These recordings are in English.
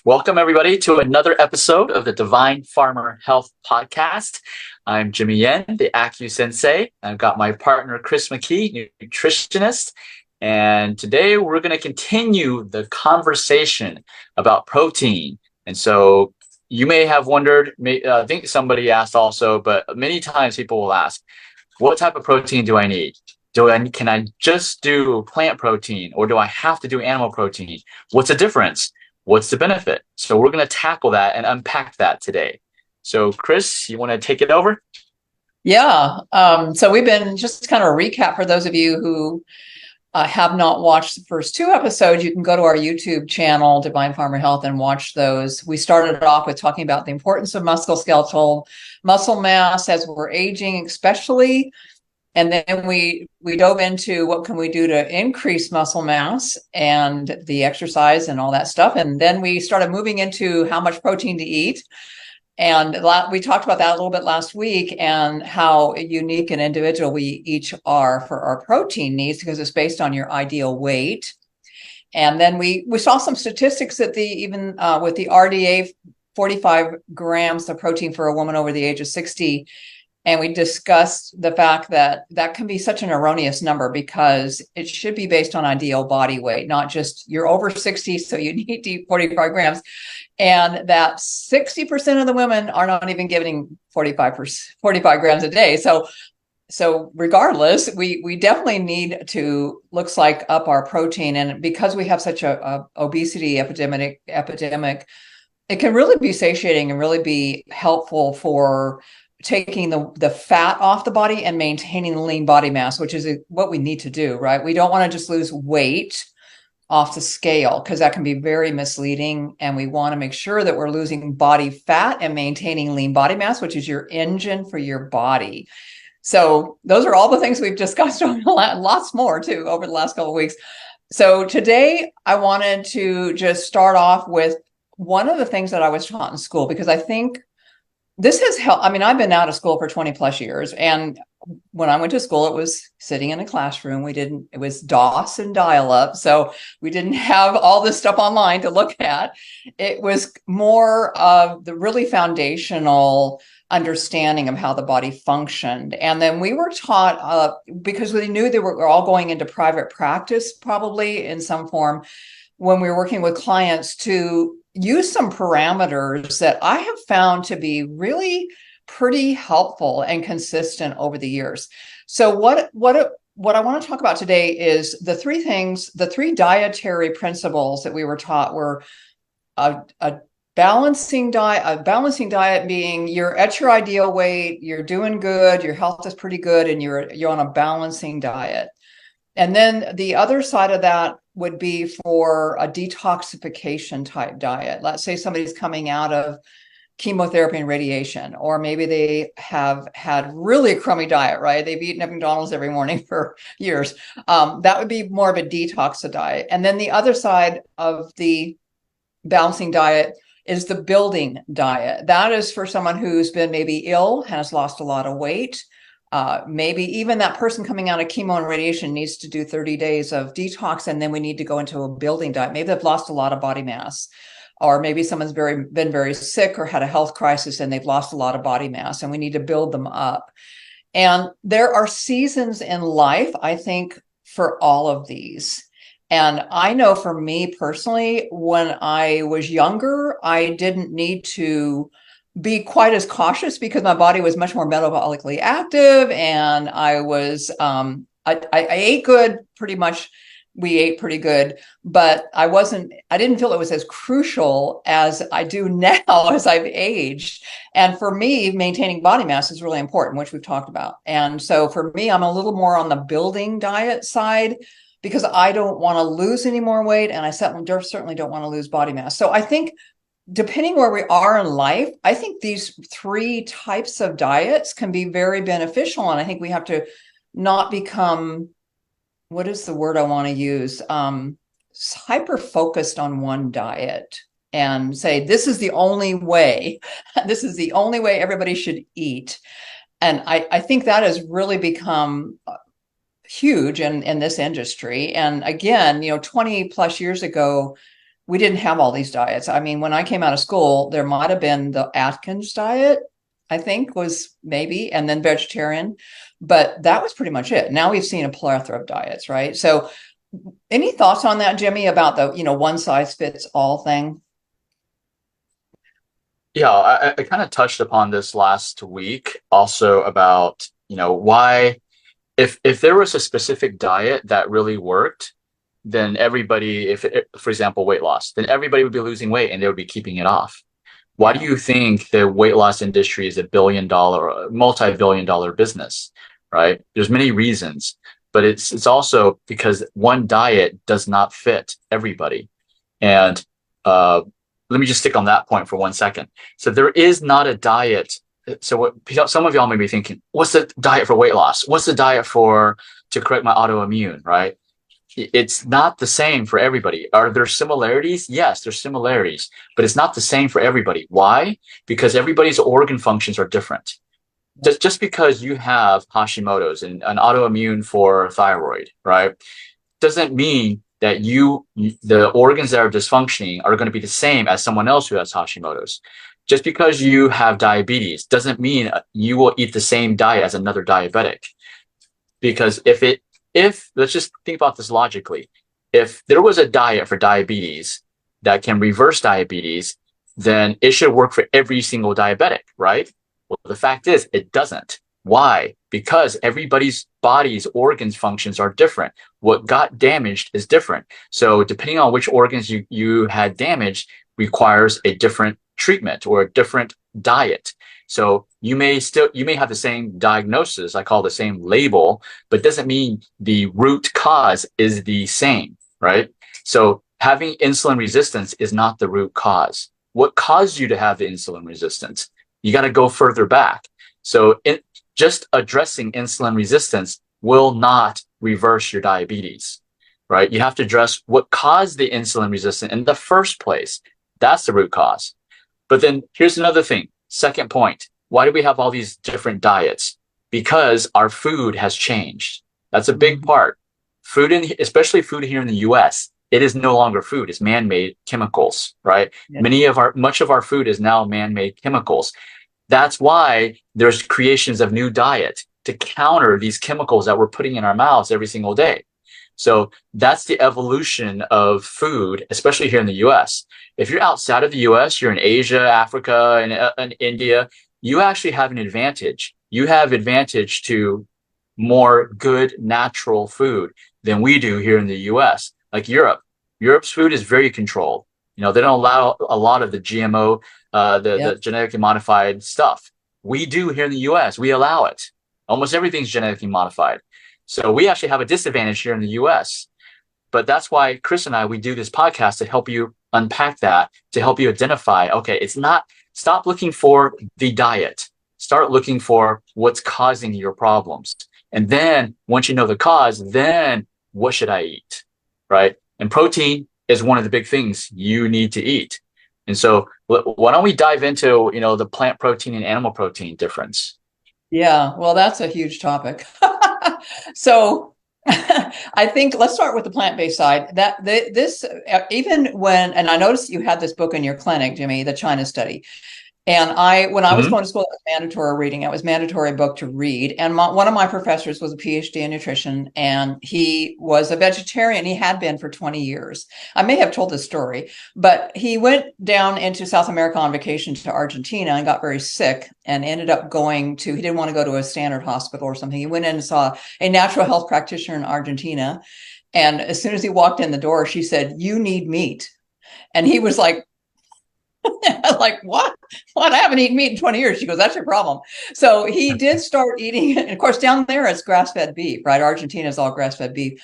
Welcome, everybody, to another episode of the Divine Farmer Health Podcast. I'm Jimmy Yen, the Acu Sensei. I've got my partner, Chris McKee, nutritionist. And today we're going to continue the conversation about protein. And so you may have wondered, I think somebody asked also, but many times people will ask, what type of protein do I need? Can I just do plant protein, or do I have to do animal protein? What's the difference? What's the benefit? So we're going to tackle that and unpack that today. So Chris, you want to take it over? Yeah. So we've been just kind of a recap for those of you who have not watched the first two episodes. You can go to our YouTube channel, Divine Farmer Health, and watch those. We started off with talking about the importance of musculoskeletal muscle mass as we're aging, especially. And then we dove into what can we do to increase muscle mass and the exercise and all that stuff. And then we started moving into how much protein to eat. And we talked about that a little bit last week and how unique and individual we each are for our protein needs because it's based on your ideal weight. And then we saw some statistics that even with the RDA, 45 grams of protein for a woman over the age of 60. And we discussed the fact that that can be such an erroneous number because it should be based on ideal body weight, not just you're over 60, so you need to eat 45 grams. And that 60% of the women are not even getting 45 grams a day. So regardless, we definitely need to, looks like, up our protein. And because we have such a obesity epidemic, it can really be satiating and really be helpful for taking the fat off the body and maintaining the lean body mass, which is what we need to do, right? We don't want to just lose weight off the scale because that can be very misleading. And we want to make sure that we're losing body fat and maintaining lean body mass, which is your engine for your body. So those are all the things we've discussed over lots more too over the last couple of weeks. So today I wanted to just start off with one of the things that I was taught in school, because I think this has helped. I mean, I've been out of school for 20 plus years. And when I went to school, it was sitting in a classroom. It was DOS and dial up. So we didn't have all this stuff online to look at. It was more of the really foundational understanding of how the body functioned. And then we were taught, because we knew they were all going into private practice, probably in some form, when we were working with clients, to use some parameters that I have found to be really pretty helpful and consistent over the years. So what I want to talk about today is the three dietary principles that we were taught were a balancing diet being you're at your ideal weight, you're doing good, your health is pretty good, and you're on a balancing diet. And then the other side of that would be for a detoxification type diet. Let's say somebody's coming out of chemotherapy and radiation, or maybe they have had really a crummy diet, right? They've eaten at McDonald's every morning for years. That would be more of a detox diet. And then the other side of the balancing diet is the building diet. That is for someone who's been maybe ill, has lost a lot of weight. Maybe even that person coming out of chemo and radiation needs to do 30 days of detox, and then we need to go into a building diet. Maybe they've lost a lot of body mass, or maybe someone's been very sick or had a health crisis and they've lost a lot of body mass, and we need to build them up. And there are seasons in life, I think, for all of these. And I know for me personally, when I was younger, I didn't need to be quite as cautious because my body was much more metabolically active, and I ate good, pretty much. We ate pretty good, but I didn't feel it was as crucial as I do now as I've aged. And for me, maintaining body mass is really important, which we've talked about. And so for me, I'm a little more on the building diet side because I don't want to lose any more weight, and I certainly don't want to lose body mass. So I think, depending where we are in life, I think these three types of diets can be very beneficial. And I think we have to not become, what is the word I want to use? Hyper focused on one diet and say, this is the only way, this is the only way everybody should eat. And I think that has really become huge in this industry. And again, 20 plus years ago, we didn't have all these diets. I mean, when I came out of school, there might have been the Atkins diet, I think was maybe, and then vegetarian, but that was pretty much it. Now we've seen a plethora of diets, right? So any thoughts on that, Jimmy, about the, one size fits all thing? Yeah, I kind of touched upon this last week also about, why if there was a specific diet that really worked, then everybody, for example, weight loss, then everybody would be losing weight and they would be keeping it off. Why do Yeah. you think the weight loss industry is a multi-billion dollar business, right? There's many reasons, but it's also because one diet does not fit everybody. And uh, let me just stick on that point for 1 second. So there is not a diet. So some of y'all may be thinking, what's the diet for weight loss? What's the diet to correct my autoimmune, right? It's not the same for everybody. Are there similarities? Yes, there's similarities, but it's not the same for everybody. Why? Because everybody's organ functions are different. Just because you have Hashimoto's and an autoimmune for thyroid, right, doesn't mean that the organs that are dysfunctioning are going to be the same as someone else who has Hashimoto's. Just because you have diabetes doesn't mean you will eat the same diet as another diabetic. Because if let's just think about this logically, if there was a diet for diabetes that can reverse diabetes, then it should work for every single diabetic, right? Well, the fact is it doesn't. Why? Because everybody's body's organs functions are different. What got damaged is different. So depending on which organs you had damaged requires a different treatment or a different diet. So you may have the same diagnosis, I call the same label, but doesn't mean the root cause is the same, right? So having insulin resistance is not the root cause. What caused you to have the insulin resistance? You got to go further back. So just addressing insulin resistance will not reverse your diabetes, right? You have to address what caused the insulin resistance in the first place. That's the root cause. But then here's another thing. Second point. Why do we have all these different diets? Because our food has changed. That's a big part. Especially food here in the US, it is no longer food. It's man-made chemicals, right? Yeah. Much of our food is now man-made chemicals. That's why there's creations of new diet to counter these chemicals that we're putting in our mouths every single day. So that's the evolution of food, especially here in the US. If you're outside of the US, you're in Asia, Africa, and India, you actually have an advantage. You have advantage to more good natural food than we do here in the US. Like Europe. Europe's food is very controlled. They don't allow a lot of the GMO, the Yep. genetically modified stuff. We do here in the US. We allow it. Almost everything's genetically modified. So we actually have a disadvantage here in the US. But that's why Chris and we do this podcast to help you unpack that, to help you identify, okay, stop looking for the diet. Start looking for what's causing your problems. And then once you know the cause, then what should I eat? Right? And protein is one of the big things you need to eat. And so why don't we dive into, the plant protein and animal protein difference? Yeah, well, that's a huge topic. So I think let's start with the plant-based side. This even when, and I noticed you had this book in your clinic, Jimmy, the China study. And when I was Mm-hmm. going to school, it was mandatory reading. It was mandatory book to read. And one of my professors was a PhD in nutrition, and he was a vegetarian. He had been for 20 years. I may have told this story, but he went down into South America on vacation to Argentina and got very sick and ended up he didn't want to go to a standard hospital or something. He went in and saw a natural health practitioner in Argentina. And as soon as he walked in the door, she said, "You need meat." And he was like, like, what? I haven't eaten meat in 20 years. She goes, "That's your problem." So he did start eating. And of course, down there, it's grass-fed beef, right? Argentina is all grass-fed beef.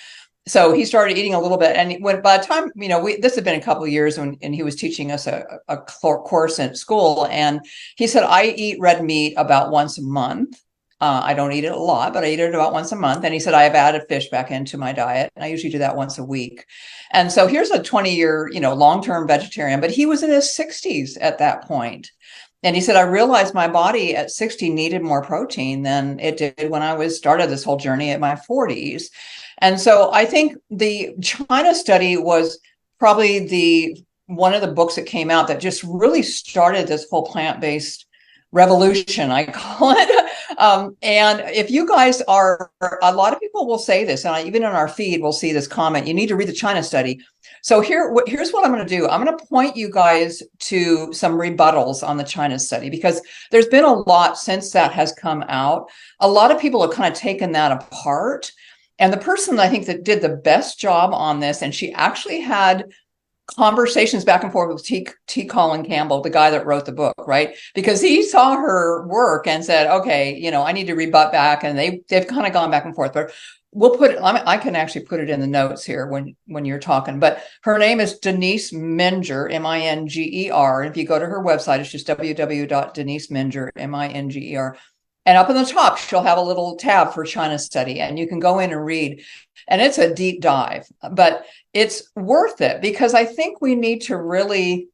So he started eating a little bit. And by the time, this had been a couple of years and he was teaching us a course at school. And he said, "I eat red meat about once a month. I don't eat it a lot, but I eat it about once a month." And he said, "I have added fish back into my diet. And I usually do that once a week." And so here's a 20-year, long-term vegetarian, but he was in his 60s at that point. And he said, "I realized my body at 60 needed more protein than it did when I started this whole journey at my 40s. And so I think the China study was probably the one of the books that came out that just really started this whole plant-based revolution, I call it. And if you guys are, a lot of people will say this, and even in our feed, we'll see this comment, you need to read the China study. So here's what I'm going to do. I'm going to point you guys to some rebuttals on the China study, because there's been a lot since that has come out. A lot of people have kind of taken that apart. And the person I think that did the best job on this, and she actually had conversations back and forth with T. Colin Campbell, the guy that wrote the book, right? Because he saw her work and said, okay, I need to rebut back. And they've kind of gone back and forth. But we'll put it, I can actually put it in the notes here when you're talking. But her name is Denise Minger, Minger. And if you go to her website, it's just www.deniseminger, Minger. And up in the top, she'll have a little tab for China study, and you can go in and read. And it's a deep dive, but it's worth it, because I think we need to really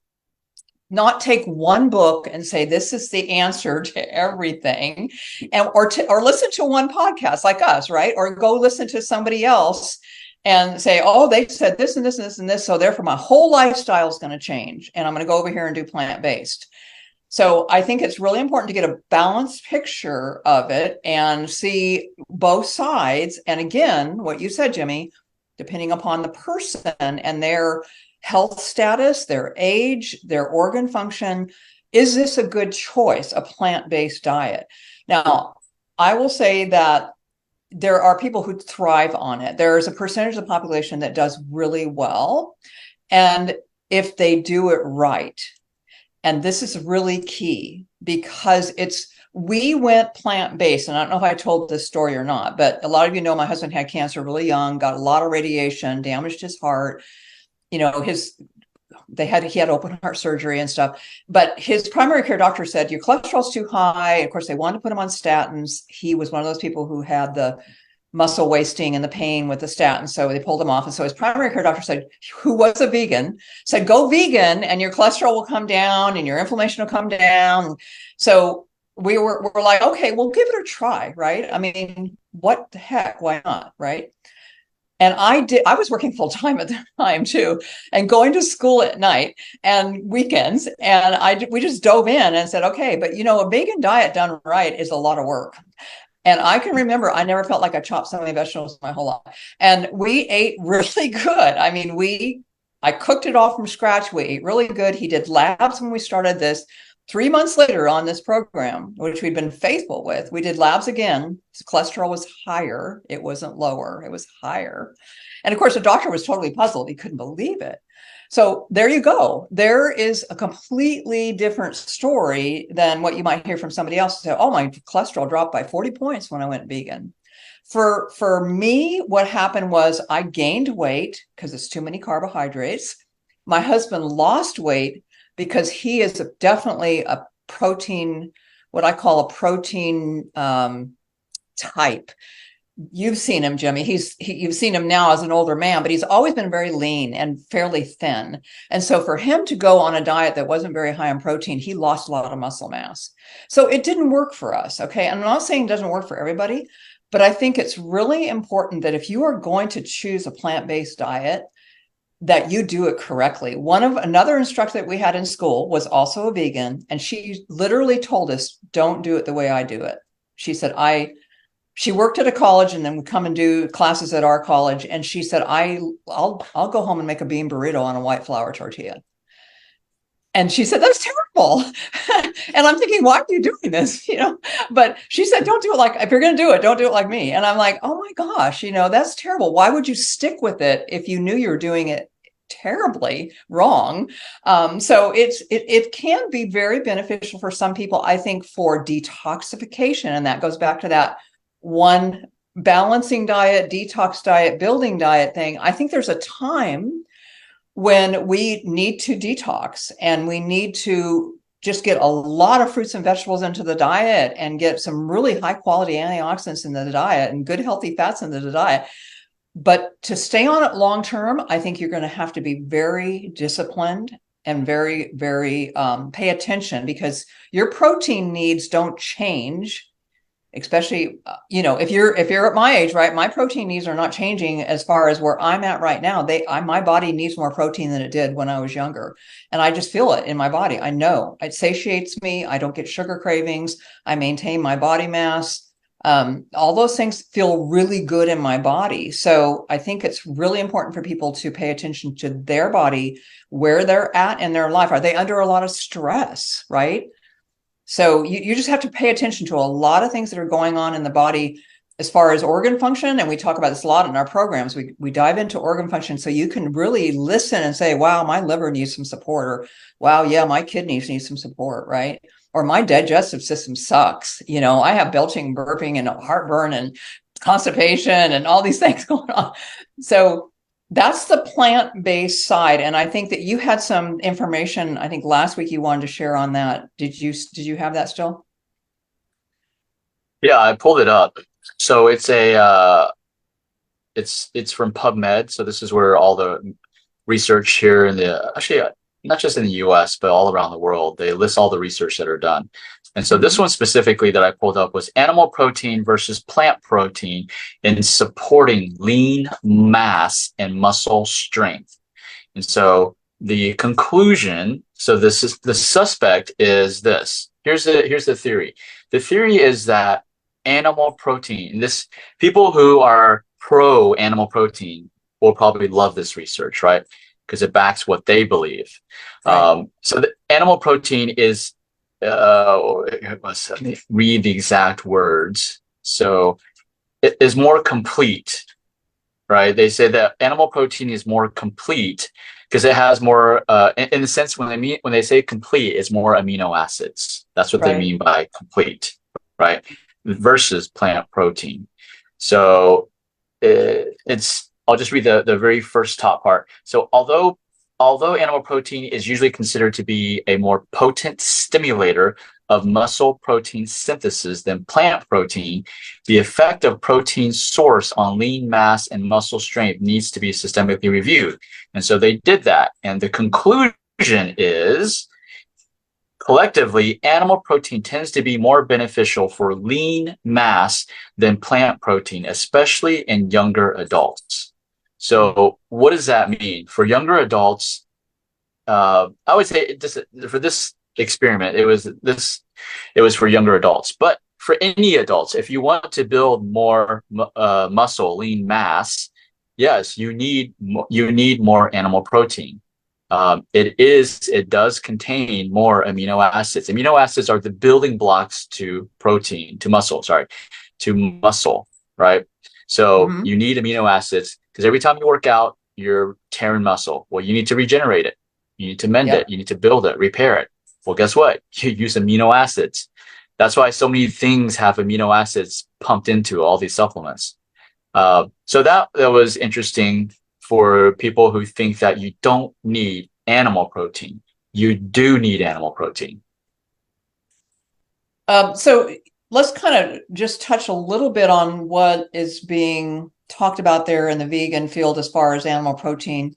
not take one book and say this is the answer to everything, and or listen to one podcast like us, right? Or go listen to somebody else and say, oh, they said this and this and this and this, so therefore my whole lifestyle is going to change, and I'm going to go over here and do plant-based. So I think it's really important to get a balanced picture of it and see both sides. And again, what you said, Jimmy, depending upon the person and their health status, their age, their organ function, is this a good choice, a plant-based diet? Now, I will say that there are people who thrive on it. There's a percentage of the population that does really well. And if they do it right, and this is really key, because we went plant-based, and I don't know if I told this story or not, but a lot of you know my husband had cancer really young, got a lot of radiation, damaged his heart. He had open heart surgery and stuff, but his primary care doctor said, your cholesterol's too high. Of course, they wanted to put him on statins. He was one of those people who had the muscle wasting and the pain with the statin. So they pulled him off. And so his primary care doctor said, who was a vegan, said, go vegan and your cholesterol will come down and your inflammation will come down. So we're like, okay, we'll give it a try, right? I mean, what the heck? Why not? Right. And I was working full time at the time too, and going to school at night and weekends. And we just dove in and said, okay, but a vegan diet done right is a lot of work. And I can remember, I never felt like I chopped so many vegetables my whole life. And we ate really good. I mean, I cooked it all from scratch. We ate really good. He did labs when we started this. 3 months later on this program, which we'd been faithful with, we did labs again. His cholesterol was higher. It wasn't lower. It was higher. And of course, the doctor was totally puzzled. He couldn't believe it. So there you go. There is a completely different story than what you might hear from somebody else who say, oh, my cholesterol dropped by 40 points when I went vegan. For me, what happened was I gained weight because it's too many carbohydrates. My husband lost weight because he is definitely a protein, what I call a protein type. You've seen him, Jimmy. You've seen him now as an older man, but he's always been very lean and fairly thin. And so for him to go on a diet that wasn't very high in protein, he lost a lot of muscle mass. So it didn't work for us. Okay. And I'm not saying it doesn't work for everybody, but I think it's really important that if you are going to choose a plant-based diet, that you do it correctly. Another instructor that we had in school was also a vegan, and she literally told us, don't do it the way I do it. She said, she worked at a college and then would come and do classes at our college. And she said, I'll go home and make a bean burrito on a white flour tortilla. And she said, that's terrible. And I'm thinking, why are you doing this? But she said, don't do it if you're going to do it, don't do it like me. And I'm like, oh my gosh, that's terrible. Why would you stick with it if you knew you were doing it terribly wrong? So it can be very beneficial for some people, I think, for detoxification. And that goes back to that one balancing diet, detox diet, building diet thing. I think there's a time when we need to detox and we need to just get a lot of fruits and vegetables into the diet and get some really high quality antioxidants into the diet and good healthy fats into the diet. But to stay on it long term, I think you're going to have to be very disciplined and very, very pay attention, because your protein needs don't change especially, if you're at my age, right, my protein needs are not changing as far as where I'm at right now. My body needs more protein than it did when I was younger. And I just feel it in my body. I know it satiates me. I don't get sugar cravings. I maintain my body mass. All those things feel really good in my body. So I think it's really important for people to pay attention to their body, where they're at in their life. Are they under a lot of stress, right? So you just have to pay attention to a lot of things that are going on in the body as far as organ function. And we talk about this a lot in our programs. We dive into organ function so you can really listen and say, wow, my liver needs some support, or wow, yeah, my kidneys need some support, right? Or my digestive system sucks. I have belching, burping, and heartburn and constipation and all these things going on. So that's the plant-based side. And I think that you had some information, I think last week you wanted to share on that. Did you have that still? Yeah, I pulled it up. So it's from PubMed. So this is where all the research here in the actually not just in the US, but all around the world, they list all the research that are done. And so this one specifically that I pulled up was animal protein versus plant protein in supporting lean mass and muscle strength. And so the conclusion, so this is the suspect is this. Here's the theory. The theory is that animal protein, this people who are pro animal protein will probably love this research, right? Because it backs what they believe. Right. So the animal protein is, let me read the exact words. So it is more complete, right? They say that animal protein is more complete because it has more, in the sense when they say complete, it's more amino acids. That's what they Right. mean by complete, right? Versus plant protein. So I'll just read the very first top part. So although animal protein is usually considered to be a more potent stimulator of muscle protein synthesis than plant protein, the effect of protein source on lean mass and muscle strength needs to be systemically reviewed. And so they did that. And the conclusion is collectively, animal protein tends to be more beneficial for lean mass than plant protein, especially in younger adults. So what does that mean? For younger adults, I would say for this experiment, it was for younger adults. But for any adults, if you want to build more muscle, lean mass, yes, you need more animal protein. It does contain more amino acids. Amino acids are the building blocks to muscle, right? So Mm-hmm. you need amino acids because every time you work out, you're tearing muscle. Well, you need to regenerate it. You need to mend it. Yep. You need to build it, repair it. Well, guess what? You use amino acids. That's why so many things have amino acids pumped into all these supplements. So that was interesting for people who think that you don't need animal protein. You do need animal protein. So let's kind of just touch a little bit on what is being talked about there in the vegan field as far as animal protein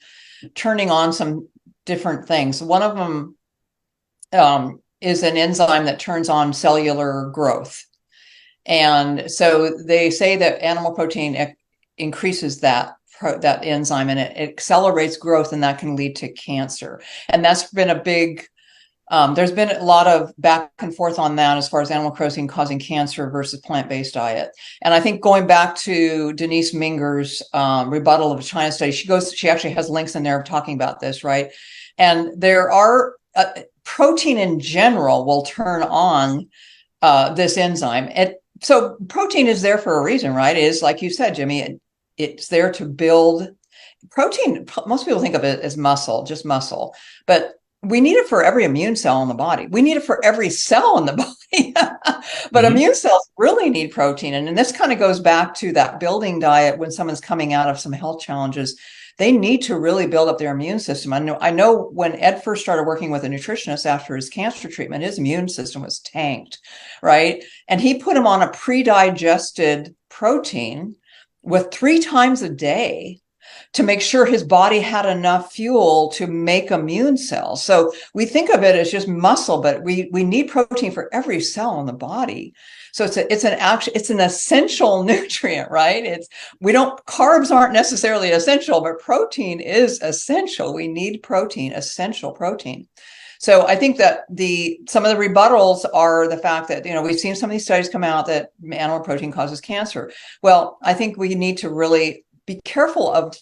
turning on some different things. One of them is an enzyme that turns on cellular growth. And so they say that animal protein increases that enzyme, and it accelerates growth, and that can lead to cancer. And that's been a big there's been a lot of back and forth on that as far as animal protein causing cancer versus plant-based diet. And I think going back to Denise Minger's rebuttal of a China study, she actually has links in there talking about this, right? And there are protein in general will turn on this enzyme. So protein is there for a reason, right? It is, like you said, Jimmy, it's there to build protein. Most people think of it as muscle, just muscle, but we need it for every immune cell in the body. We need it for every cell in the body. But Mm-hmm. immune cells really need protein. And this kind of goes back to that building diet when someone's coming out of some health challenges. They need to really build up their immune system. I know when Ed first started working with a nutritionist after his cancer treatment, his immune system was tanked, right? And he put him on a pre-digested protein with 3 times a day. to make sure his body had enough fuel to make immune cells. So we think of it as just muscle, but we need protein for every cell in the body. So it's an essential nutrient, right? Carbs aren't necessarily essential, but protein is essential. We need protein, essential protein. So I think that some of the rebuttals are the fact that, we've seen some of these studies come out that animal protein causes cancer. Well, I think we need to really be careful of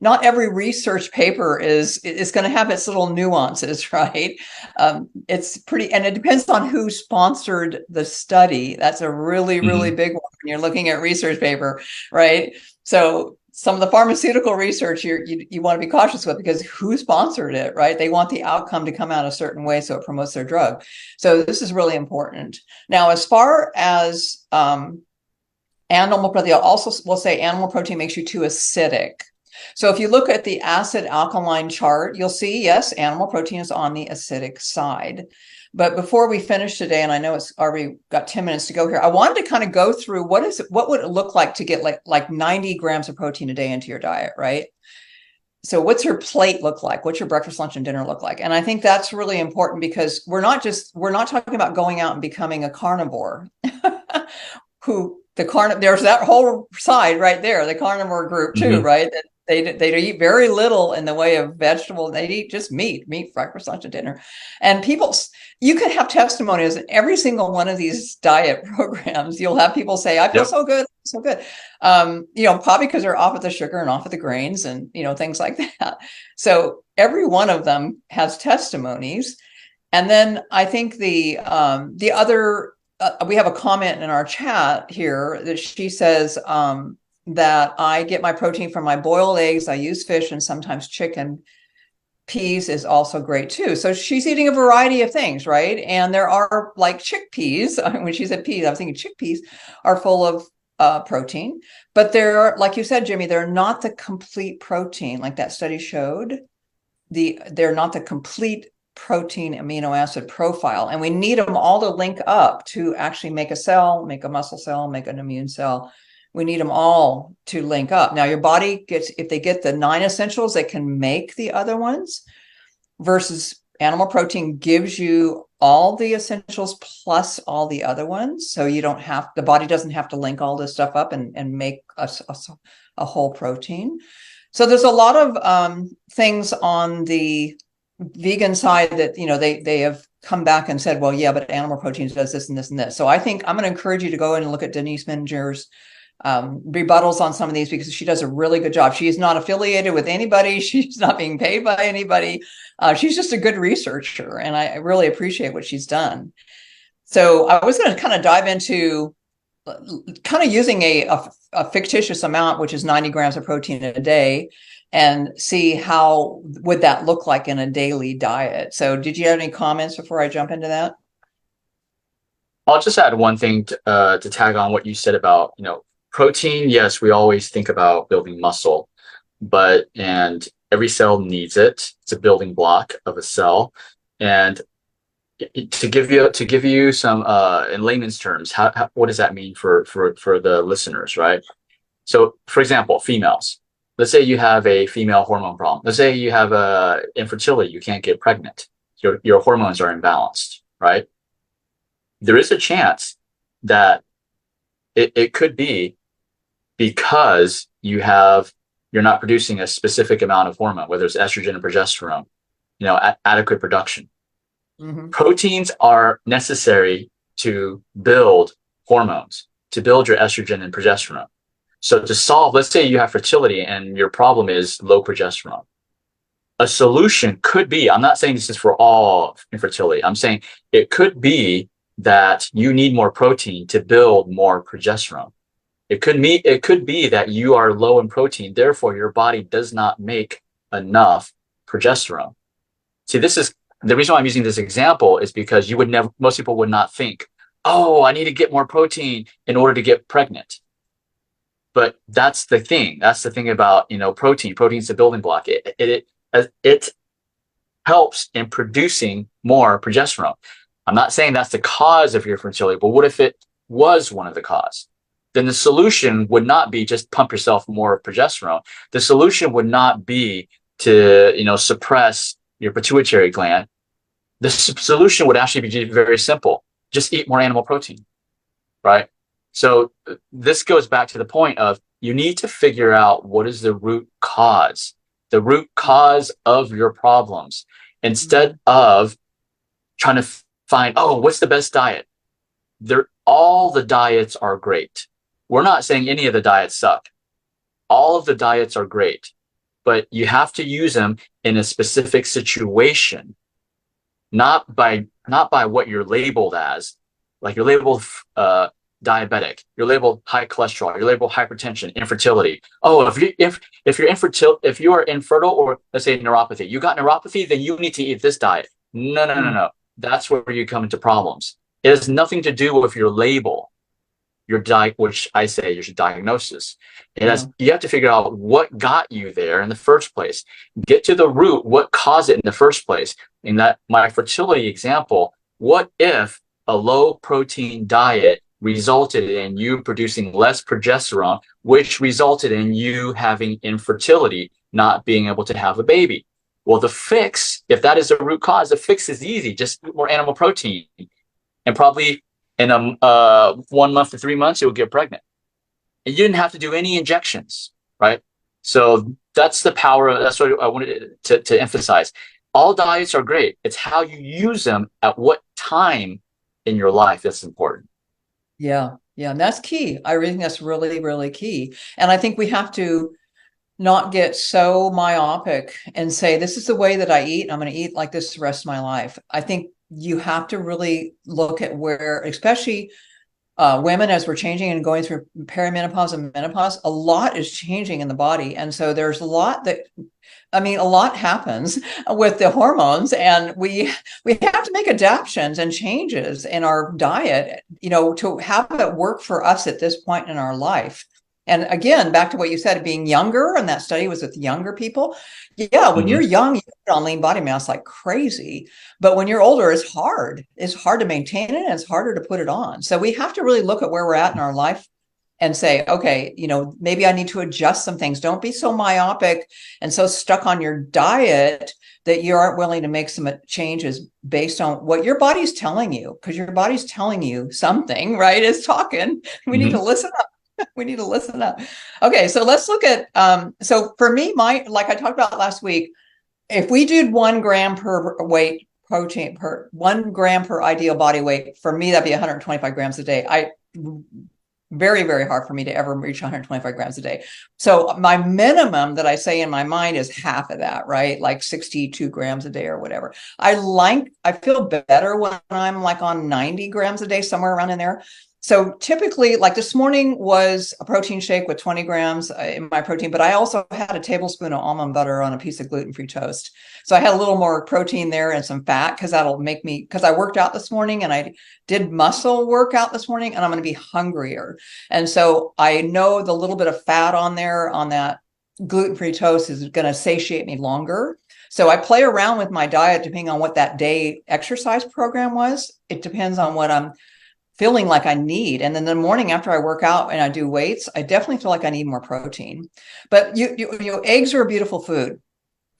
not every research paper is going to have its little nuances, right? It's pretty, and it depends on who sponsored the study. That's a really, really big one when you're looking at research paper, right? So some of the pharmaceutical research you want to be cautious with, because who sponsored it, right? They want the outcome to come out a certain way so it promotes their drug. So this is really important. Now, as far as animal protein, also will say animal protein makes you too acidic. So if you look at the acid alkaline chart, you'll see, yes, animal protein is on the acidic side. But before we finish today, and I know it's already got 10 minutes to go here, I wanted to kind of go through what would it look like to get like 90 grams of protein a day into your diet, right? So what's your plate look like? What's your breakfast, lunch, and dinner look like? And I think that's really important, because we're not talking about going out and becoming a carnivore. There's that whole side right there, the carnivore group too, right? That they eat very little in the way of vegetable. They eat just meat, breakfast, lunch, and dinner. And you could have testimonies in every single one of these diet programs. You'll have people say, I feel so good, so good. Probably because they're off of the sugar and off of the grains and, things like that. So every one of them has testimonies. And then I think the other, we have a comment in our chat here that she says, that I get my protein from my boiled eggs. I use fish and sometimes chicken. Peas is also great too. So she's eating a variety of things, right? And there are like chickpeas. When she said peas, I was thinking chickpeas are full of protein, but they're, like you said, Jimmy, they're not the complete protein like that study showed. They're not the complete protein amino acid profile. And we need them all to link up to actually make a cell, make a muscle cell, make an immune cell. We need them all to link up. Now, your body if they get the 9 essentials, they can make the other ones, versus animal protein gives you all the essentials plus all the other ones. So the body doesn't have to link all this stuff up and make a whole protein. So there's a lot of things on the vegan side that, they have come back and said, well, yeah, but animal protein does this and this and this. So I think I'm going to encourage you to go in and look at Denise Minger's rebuttals on some of these, because she does a really good job. She is not affiliated with anybody. She's not being paid by anybody. She's just a good researcher, and I really appreciate what she's done. So I was going to kind of dive into kind of using a fictitious amount, which is 90 grams of protein a day, and see how would that look like in a daily diet. So did you have any comments before I jump into that? I'll just add one thing to tag on what you said about, protein. Yes, we always think about building muscle, and every cell needs it. It's a building block of a cell. And to give you some in layman's terms, what does that mean for the listeners, right? So, for example, females. Let's say you have a female hormone problem. Let's say you have infertility. You can't get pregnant. Your hormones are imbalanced, right? There is a chance that it could be because you're not producing a specific amount of hormone, whether it's estrogen and progesterone, adequate production. Proteins are necessary to build hormones, to build your estrogen and progesterone. So to solve, let's say you have fertility and your problem is low progesterone. A solution could be, I'm not saying this is for all infertility. I'm saying it could be that you need more protein to build more progesterone. It could be that you are low in protein, therefore your body does not make enough progesterone. See, this is the reason why I'm using this example, is because most people would not think, oh, I need to get more protein in order to get pregnant. But that's the thing. That's the thing about, protein. Protein's the building block. It helps in producing more progesterone. I'm not saying that's the cause of your fertility, but what if it was one of the cause? then the solution would not be just pump yourself more progesterone. The solution would not be to, suppress your pituitary gland. The solution would actually be very simple. Just eat more animal protein, right? So this goes back to the point of you need to figure out what is the root cause of your problems, instead of trying to find, oh, what's the best diet? All the diets are great. We're not saying any of the diets suck. All of the diets are great, but you have to use them in a specific situation, not by what you're labeled as. Like you're labeled diabetic, you're labeled high cholesterol, you're labeled hypertension, infertility. Oh, if you are infertile, or let's say neuropathy, you got neuropathy, then you need to eat this diet. No. That's where you come into problems. It has nothing to do with your label, which I say is your diagnosis. You have to figure out what got you there in the first place. Get to the root, what caused it in the first place. In that my fertility example, what if a low protein diet resulted in you producing less progesterone, which resulted in you having infertility, not being able to have a baby? Well, the fix, if that is the root cause, the fix is easy. Just eat more animal protein, and probably in 1 month to 3 months, you'll get pregnant. And you didn't have to do any injections, right? So that's the power. That's what I wanted to emphasize. All diets are great. It's how you use them at what time in your life that's important. Yeah. And that's key. I really think that's really, really key. And I think we have to not get so myopic and say, this is the way that I eat. I'm going to eat like this the rest of my life. I think you have to really look at where, especially women, as we're changing and going through perimenopause and menopause, a lot is changing in the body. And so there's a lot happens with the hormones, and we have to make adaptations and changes in our diet, to have it work for us at this point in our life. And again, back to what you said, being younger, and that study was with younger people. Yeah, when you're young, you put on lean body mass like crazy. But when you're older, it's hard. It's hard to maintain it, and it's harder to put it on. So we have to really look at where we're at in our life and say, okay, maybe I need to adjust some things. Don't be so myopic and so stuck on your diet that you aren't willing to make some changes based on what your body's telling you, because your body's telling you something, right? It's talking. We need to listen up. We need to listen up. Okay, so let's look at, so for me, like I talked about last week, if we did 1 gram per weight protein per 1 gram per ideal body weight, for me, that'd be 125 grams a day. Very, very hard for me to ever reach 125 grams a day. So my minimum that I say in my mind is half of that, right? Like 62 grams a day or whatever. I feel better when I'm like on 90 grams a day, somewhere around in there. So typically, like this morning was a protein shake with 20 grams in my protein, but I also had a tablespoon of almond butter on a piece of gluten-free toast. So I had a little more protein there and some fat, because that'll make me, because I worked out this morning and I did muscle workout this morning, and I'm going to be hungrier. And so I know the little bit of fat on there on that gluten-free toast is going to satiate me longer. So I play around with my diet depending on what that day exercise program was. It depends on what I'm feeling like I need. And then the morning after I work out and I do weights, I definitely feel like I need more protein. But eggs are a beautiful food.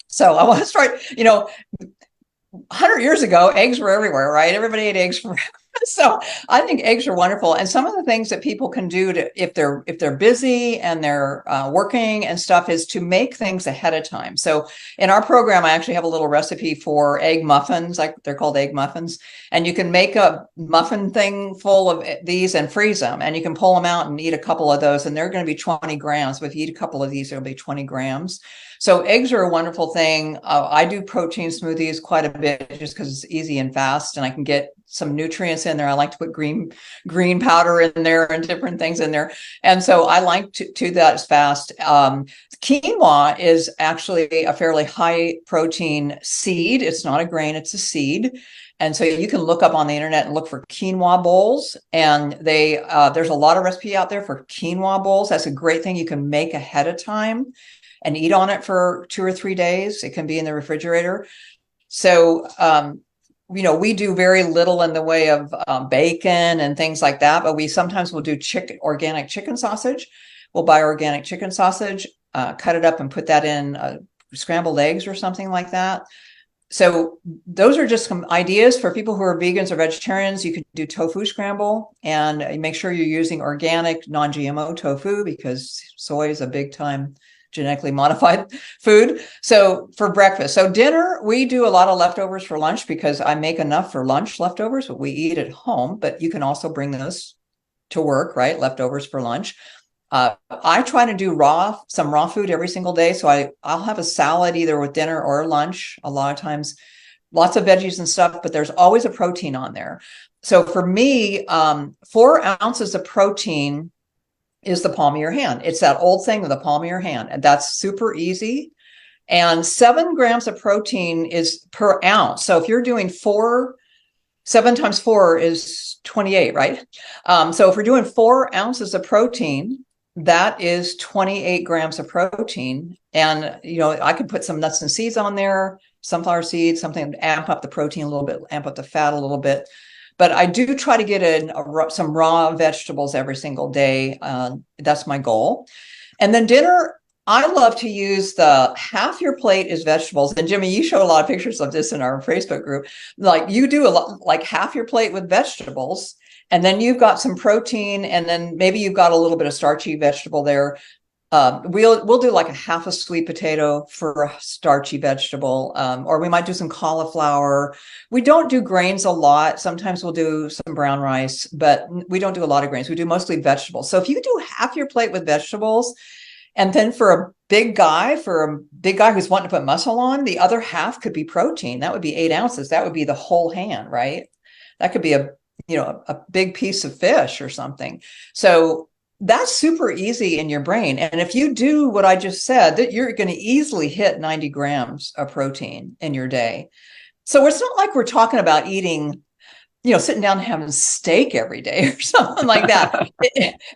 So I want to start, 100 years ago, eggs were everywhere, right? Everybody ate eggs forever. So I think eggs are wonderful. And some of the things that people can do if they're busy and they're working and stuff, is to make things ahead of time. So in our program, I actually have a little recipe for egg muffins, like they're called egg muffins. And you can make a muffin thing full of these and freeze them. And you can pull them out and eat a couple of those. And they're going to be 20 grams. But if you eat a couple of these, it'll be 20 grams. So eggs are a wonderful thing. I do protein smoothies quite a bit just because it's easy and fast, and I can get some nutrients in there. I like to put green powder in there and different things in there. And so I like to do that as fast. Quinoa is actually a fairly high protein seed. It's not a grain, it's a seed. And so you can look up on the internet and look for quinoa bowls. And there's a lot of recipe out there for quinoa bowls. That's a great thing you can make ahead of time and eat on it for 2 or 3 days. It can be in the refrigerator. So we do very little in the way of bacon and things like that, but we sometimes will do organic chicken sausage. We'll buy organic chicken sausage, cut it up and put that in scrambled eggs or something like that. So those are just some ideas for people who are vegans or vegetarians. You could do tofu scramble, and make sure you're using organic, non-GMO tofu, because soy is a big time genetically modified food. So for breakfast. So dinner, we do a lot of leftovers for lunch, because I make enough for lunch leftovers, but we eat at home. But you can also bring those to work, right? Leftovers for lunch. I try to do some raw food every single day. So I'll have a salad either with dinner or lunch. A lot of times, lots of veggies and stuff, but there's always a protein on there. So for me, 4 ounces of protein is the palm of your hand. It's that old thing with the palm of your hand, and that's super easy. And 7 grams of protein is per ounce. So if you're doing 7 times 4 is 28, right? So if we're doing 4 ounces of protein, that is 28 grams of protein. And, I could put some nuts and seeds on there, sunflower seeds, something to amp up the protein a little bit, amp up the fat a little bit. But I do try to get in some raw vegetables every single day. That's my goal. And then dinner, I love to use the half your plate is vegetables. And Jimmy, you show a lot of pictures of this in our Facebook group. Like, you do a lot, like half your plate with vegetables, and then you've got some protein, and then maybe you've got a little bit of starchy vegetable there. We'll do like a half a sweet potato for a starchy vegetable, or we might do some cauliflower. We don't do grains a lot. Sometimes we'll do some brown rice, but we don't do a lot of grains. We do mostly vegetables. So if you do half your plate with vegetables, and then for a big guy who's wanting to put muscle on, the other half could be protein. That would be 8 ounces. That would be the whole hand, right? That could be a big piece of fish or something. So that's super easy in your brain. And if you do what I just said, that you're going to easily hit 90 grams of protein in your day. So it's not like we're talking about eating, sitting down and having steak every day or something like that.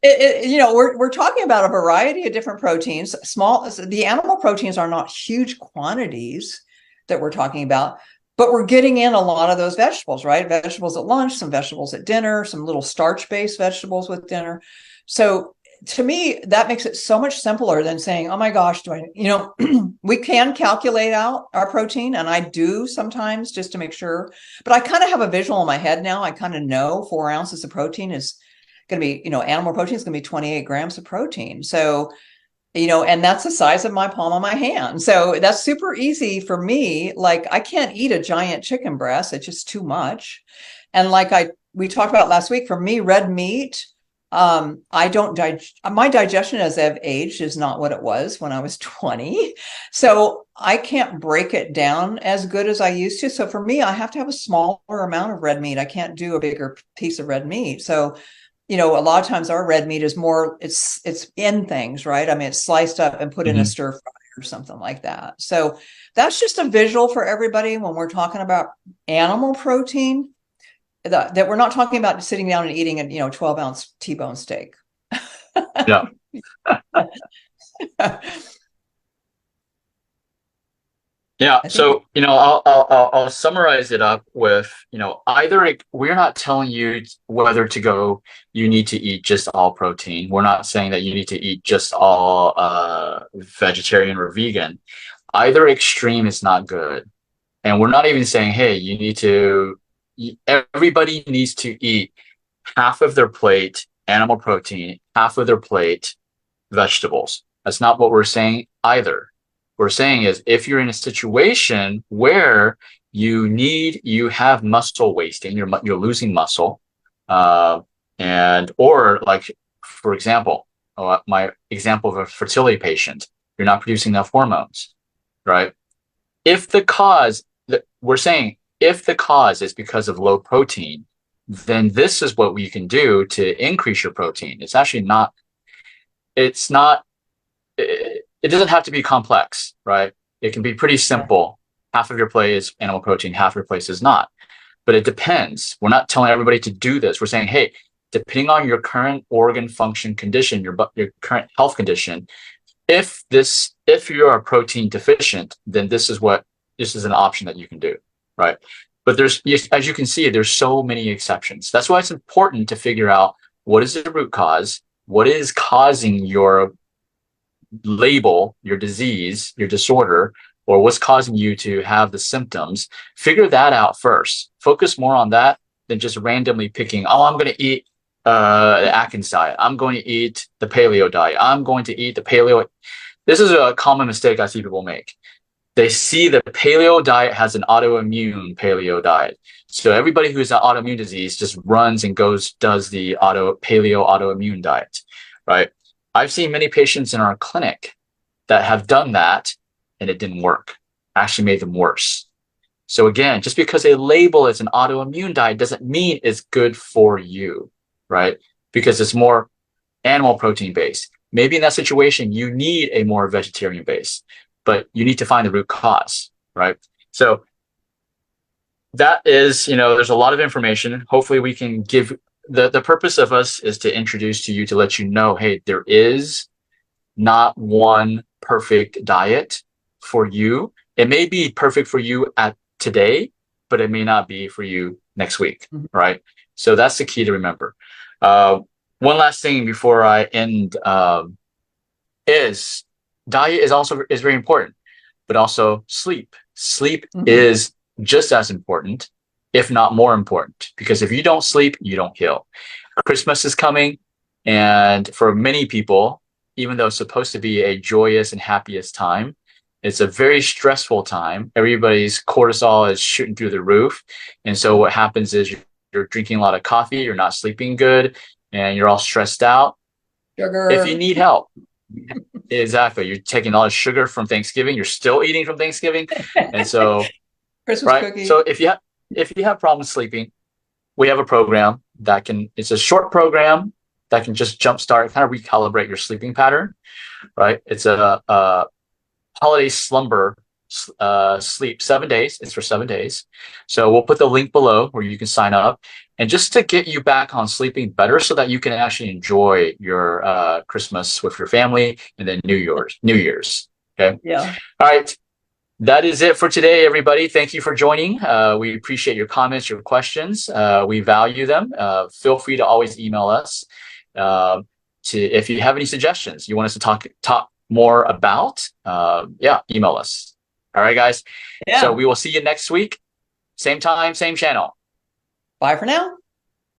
We're talking about a variety of different proteins. The animal proteins are not huge quantities that we're talking about, but we're getting in a lot of those vegetables, right? Vegetables at lunch, some vegetables at dinner, some little starch-based vegetables with dinner. So to me, that makes it so much simpler than saying, oh my gosh, we can calculate out our protein, and I do sometimes just to make sure, but I kind of have a visual in my head now. I kind of know 4 ounces of protein is going to be, animal protein is going to be 28 grams of protein. So, and that's the size of my palm of my hand. So that's super easy for me. Like, I can't eat a giant chicken breast. It's just too much. And like we talked about last week, for me, red meat, my digestion as I've aged is not what it was when I was 20. So I can't break it down as good as I used to. So for me, I have to have a smaller amount of red meat. I can't do a bigger piece of red meat. So, a lot of times our red meat is more, it's in things, right? I mean, it's sliced up and put in a stir fry or something like that. So that's just a visual for everybody when we're talking about animal protein. That we're not talking about sitting down and eating a 12-ounce T-bone steak. Yeah. Yeah. So, I'll summarize it up with, either we're not telling you whether to go, you need to eat just all protein. We're not saying that you need to eat just all vegetarian or vegan. Either extreme is not good. And we're not even saying, hey, everybody needs to eat half of their plate animal protein, half of their plate vegetables. That's not what we're saying either. What we're saying is, if you're in a situation where you have muscle wasting, you're losing muscle, or like, for example, my example of a fertility patient, you're not producing enough hormones, right? We're saying, if the cause is because of low protein, then this is what we can do to increase your protein. It doesn't have to be complex, right? It can be pretty simple. Half of your plate is animal protein, half of your plate is not. But it depends. We're not telling everybody to do this. We're saying, hey, depending on your current organ function condition, your current health condition, if you are protein deficient, then this is an option that you can do, right? But as you can see, there's so many exceptions. That's why it's important to figure out what is the root cause, what is causing your label, your disease, your disorder, or what's causing you to have the symptoms. Figure that out first. Focus more on that than just randomly picking, oh, I'm going to eat the Atkins diet. I'm going to eat the paleo diet. I'm going to eat the paleo. This is a common mistake I see people make. They see the paleo diet has an autoimmune paleo diet. So everybody who's an autoimmune disease just runs and does the paleo autoimmune diet, right? I've seen many patients in our clinic that have done that and it didn't work. Actually made them worse. So again, just because a label is an autoimmune diet doesn't mean it's good for you, right? Because it's more animal protein based. Maybe in that situation, you need a more vegetarian base, but you need to find the root cause, right? So that is, there's a lot of information. Hopefully we can give the purpose of us is to introduce to you, to let you know, hey, there is not one perfect diet for you. It may be perfect for you at today, but it may not be for you next week, right? So that's the key to remember. One last thing before I end is diet is very important, but also sleep. Sleep is just as important, if not more important, because if you don't sleep, you don't heal. Christmas is coming, and for many people, even though it's supposed to be a joyous and happiest time, it's a very stressful time. Everybody's cortisol is shooting through the roof. And so what happens is you're drinking a lot of coffee, you're not sleeping good, and you're all stressed out. Sugar. If you need help, exactly. You're taking a lot of sugar from Thanksgiving. You're still eating from Thanksgiving. And so, Christmas cookie. So if you have problems sleeping, we have a program it's a short program that can just jumpstart, kind of recalibrate your sleeping pattern, right? It's a holiday slumber sleep, 7 days. It's for 7 days. So we'll put the link below where you can sign up, and just to get you back on sleeping better so that you can actually enjoy your Christmas with your family and then New Year's. Okay. Yeah. All right. That is it for today, everybody. Thank you for joining. We appreciate your comments, your questions. We value them. Feel free to always email us if you have any suggestions you want us to talk more about. Email us. All right, guys. Yeah. So we will see you next week. Same time, same channel. Bye for now.